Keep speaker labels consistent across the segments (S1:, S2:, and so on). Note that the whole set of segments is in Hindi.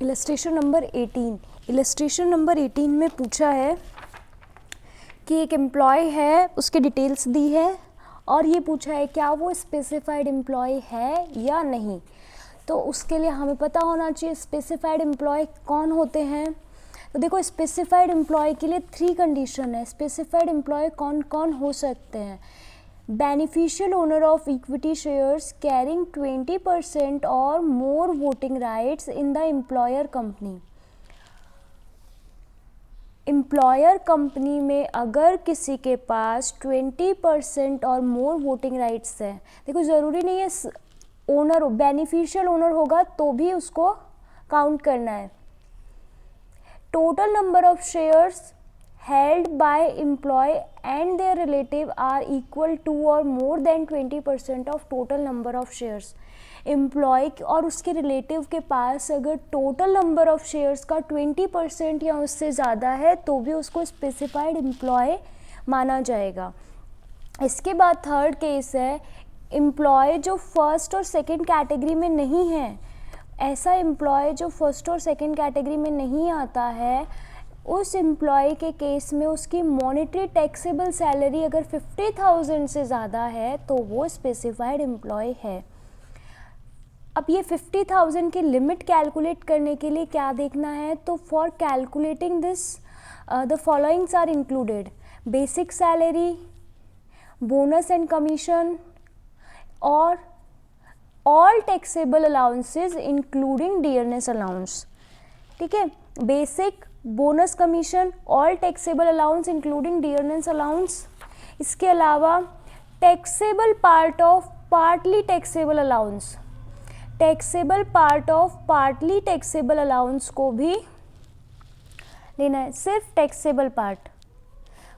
S1: Illustration number 18। इलस्ट्रेशन नंबर 18 में पूछा है कि एक एम्प्लॉय है, उसकी डिटेल्स दी है और ये पूछा है क्या वो स्पेसिफाइड एम्प्लॉय है या नहीं। तो उसके लिए हमें पता होना चाहिए स्पेसिफाइड एम्प्लॉय कौन होते हैं। तो देखो, स्पेसिफाइड एम्प्लॉय के लिए 3 कंडीशन है। स्पेसिफाइड एम्प्लॉय कौन कौन हो सकते हैं? Beneficial owner of equity shares carrying 20% और more voting rights in the employer company. Employer company में अगर किसी के पास 20% और मोर वोटिंग राइट्स है, देखो ज़रूरी नहीं है ओनर, बेनिफिशियल ओनर होगा तो भी उसको काउंट करना है। Total number of shares held by employee and their relative are equal to or more than 20% of total number of shares। Employ और उसके रिलेटिव के पास अगर टोटल नंबर ऑफ शेयर्स का 20% या उससे ज़्यादा है तो भी उसको स्पेसिफाइड एम्प्लॉय माना जाएगा। इसके बाद थर्ड केस है एम्प्लॉय जो फर्स्ट और सेकंड कैटेगरी में नहीं है। ऐसा एम्प्लॉय जो फर्स्ट और सेकंड कैटेगरी में नहीं आता है, उस एम्प्लॉय के केस में उसकी मॉनेटरी टैक्सेबल सैलरी अगर 50,000 से ज़्यादा है तो वो स्पेसिफाइड एम्प्लॉय है। अब ये 50,000 की लिमिट कैलकुलेट करने के लिए क्या देखना है? तो for calculating this the followings are included: basic salary, bonus and commission और all taxable allowances including dearness allowance. ठीक है, basic, bonus, commission, all taxable allowance including dearness allowance. इसके अलावा taxable part of partly taxable allowance, taxable part of partly taxable allowance को भी लेना है। सिर्फ टैक्सेबल पार्ट,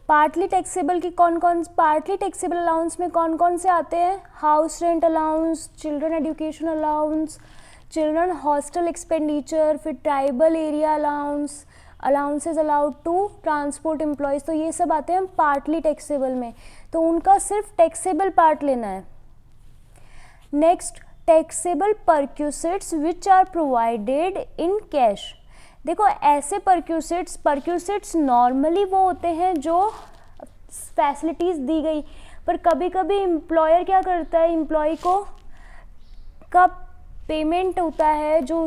S1: पार्टली टैक्सेबल की कौन कौन, पार्टली टैक्सेबल अलाउंस में कौन कौन से आते हैं? House rent allowance, children education allowance, children hostel expenditure, फिर tribal area allowance, allowances allowed to transport employees. तो ये सब आते हैं पार्टली टैक्सेबल में, तो उनका सिर्फ टैक्सेबल पार्ट लेना है। Next, taxable perquisites which are provided in cash. देखो, ऐसे परक्यूसिट्स नॉर्मली वो होते हैं जो फैसिलिटीज़ दी गई, पर कभी कभी एम्प्लॉयर क्या करता है, एम्प्लॉय को का पेमेंट होता है जो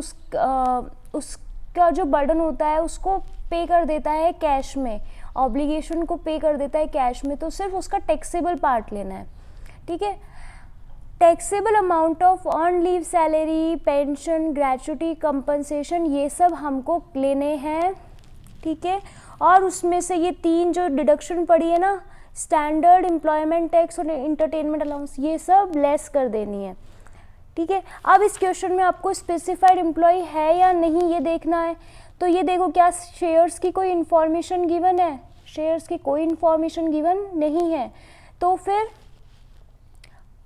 S1: उसका जो बर्डन होता है उसको पे कर देता है कैश में, ऑब्लिगेशन को पे कर देता है कैश में, तो सिर्फ उसका टैक्सेबल पार्ट लेना है। ठीक है, taxable amount of earn leave salary, pension, gratuity, compensation, ये सब हमको लेने हैं। ठीक है, और उसमें से ये 3 जो डिडक्शन पड़ी है ना, स्टैंडर्ड एम्प्लॉयमेंट टैक्स और इंटरटेनमेंट अलाउंस, ये सब लेस कर देनी है। ठीक है, अब इस क्वेश्चन में आपको स्पेसिफाइड एम्प्लॉय है या नहीं ये देखना है। तो ये देखो, क्या शेयर्स की कोई इन्फॉर्मेशन गिवन है? शेयर्स की कोई इन्फॉर्मेशन गिवन नहीं है। तो फिर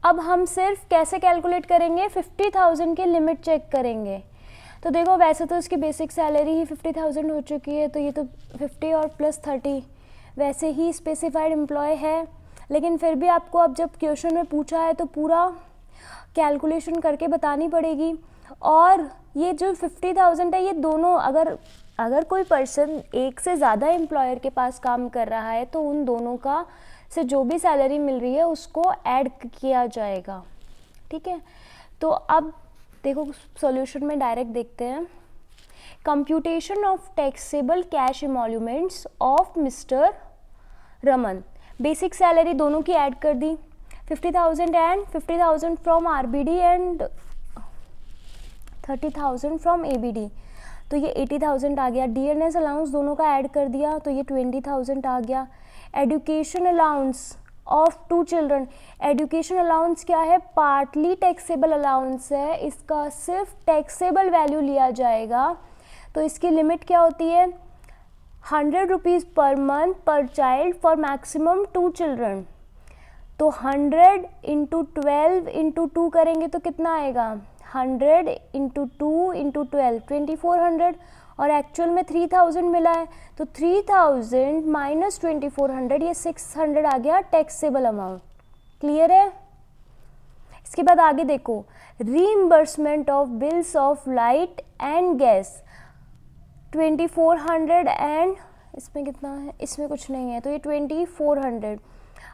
S1: अब हम सिर्फ कैसे कैलकुलेट करेंगे? 50,000 की लिमिट चेक करेंगे। तो देखो, वैसे तो इसकी बेसिक सैलरी ही 50,000 हो चुकी है, तो ये तो 50 और प्लस 30 वैसे ही स्पेसिफाइड एम्प्लॉय है। लेकिन फिर भी आपको अब जब क्वेश्चन में पूछा है तो पूरा कैलकुलेशन करके बतानी पड़ेगी। और ये जो 50,000 है, ये दोनों अगर कोई पर्सन एक से ज़्यादा एम्प्लॉयर के पास काम कर रहा है तो उन दोनों का से जो भी सैलरी मिल रही है उसको ऐड किया जाएगा। ठीक है, तो अब देखो सॉल्यूशन में डायरेक्ट देखते हैं। Computation of taxable cash emoluments of mister Raman. Basic salary दोनों की ऐड कर दी, 50,000 and 50,000 from RBD and 30,000 from ABD, तो ये 80,000 आ गया। डियरनेस अलाउंस दोनों का ऐड कर दिया तो ये 20,000 आ गया। Education allowance of 2 children, education allowance क्या है? पार्टली टैक्सेबल अलाउंस है, इसका सिर्फ टैक्सेबल वैल्यू लिया जाएगा। तो इसकी लिमिट क्या होती है? 100 रुपीज़ पर मंथ पर चाइल्ड फॉर मैक्सिमम 2 चिल्ड्रन। तो 100 इंटू 12 इंटू 2 करेंगे तो कितना आएगा? 100 इंटू 2 इंटू 12 2400, और एक्चुअल में 3000 मिला है, तो 3000 माइनस 2400, ये 600 आ गया टैक्सेबल अमाउंट। क्लियर है? इसके बाद आगे देखो, reimbursement of bills of light and gas 2400 and इसमें कितना है, इसमें कुछ नहीं है तो ये 2400।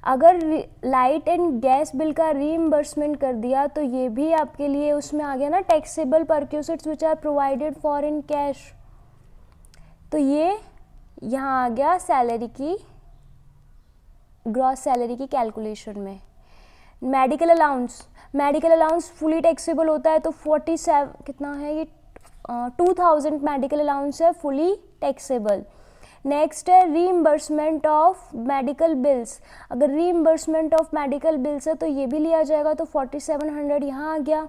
S1: अगर लाइट एंड गैस बिल का रीइंबर्समेंट कर दिया तो ये भी आपके लिए उसमें आ गया ना, taxable perquisites which are provided for in cash. तो ये यहाँ आ गया सैलरी की, ग्रॉस सैलरी की कैलकुलेशन में। मेडिकल अलाउंस फुली टैक्सेबल होता है तो 47 कितना है ये 2000 मेडिकल अलाउंस है फुली टैक्सेबल। नेक्स्ट है रीइंबर्समेंट ऑफ मेडिकल बिल्स, अगर रीइंबर्समेंट ऑफ मेडिकल बिल्स है तो ये भी लिया जाएगा तो 4700 यहाँ आ गया।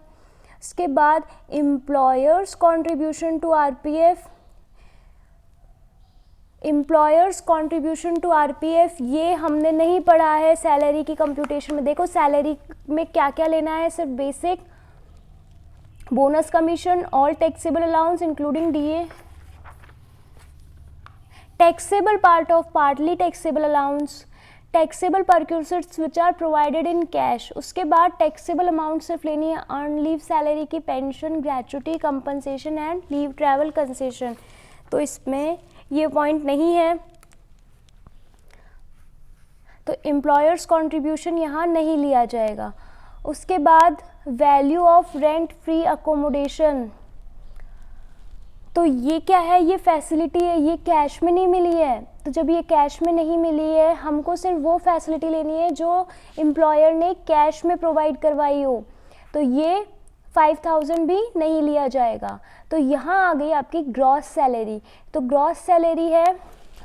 S1: इसके बाद employers contribution to RPF, employers contribution to RPF ये हमने नहीं पढ़ा है सैलरी की कंप्यूटेशन में। देखो सैलरी में क्या क्या लेना है, सिर्फ basic, bonus commission, all taxable allowance including DA, taxable part of partly taxable allowance, taxable perquisites which are provided in cash. उसके बाद टैक्सेबल अमाउंट सिर्फ लेनी है अर्न लीव सैलरी की, pension, gratuity, compensation and leave travel concession. तो इसमें ये पॉइंट नहीं है तो एम्प्लॉयर्स कंट्रीब्यूशन यहाँ नहीं लिया जाएगा। उसके बाद value of rent free accommodation, तो ये क्या है, ये फैसिलिटी है, ये कैश में नहीं मिली है। तो जब ये कैश में नहीं मिली है, हमको सिर्फ वो फैसिलिटी लेनी है जो एम्प्लॉयर ने कैश में प्रोवाइड करवाई हो, तो ये 5000 भी नहीं लिया जाएगा। तो यहाँ आ गई आपकी ग्रॉस सैलरी। तो ग्रॉस सैलरी है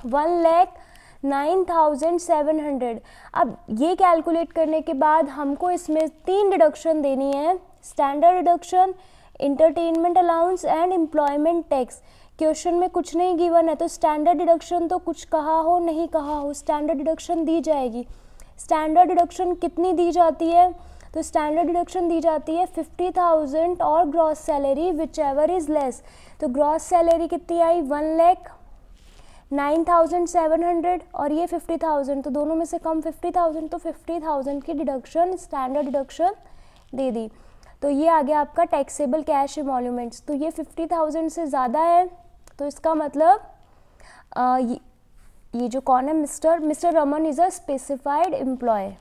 S1: 1,09,700। अब ये कैलकुलेट करने के बाद हमको इसमें 3 डिडक्शन देनी है, standard deduction, entertainment allowance and employment tax. Question में कुछ नहीं गिवन है तो स्टैंडर्ड डिडक्शन तो कुछ कहा हो नहीं कहा हो, स्टैंडर्ड डिडक्शन दी जाएगी। स्टैंडर्ड डिडक्शन कितनी दी जाती है, तो स्टैंडर्ड डिडक्शन दी जाती है 50,000 और gross salary which ever is less. तो ग्रॉस सैलरी कितनी आई 1,09,700 और ये 50,000, तो दोनों में से कम 50,000, तो 50,000 की डिडक्शन स्टैंडर्ड डिडक्शन दे दी। तो ये आ गया आपका टैक्सेबल कैश एमोल्यूमेंट्स। तो ये 50,000 से ज़्यादा है तो इसका मतलब ये जो कौन है, mister Raman is a specified employ.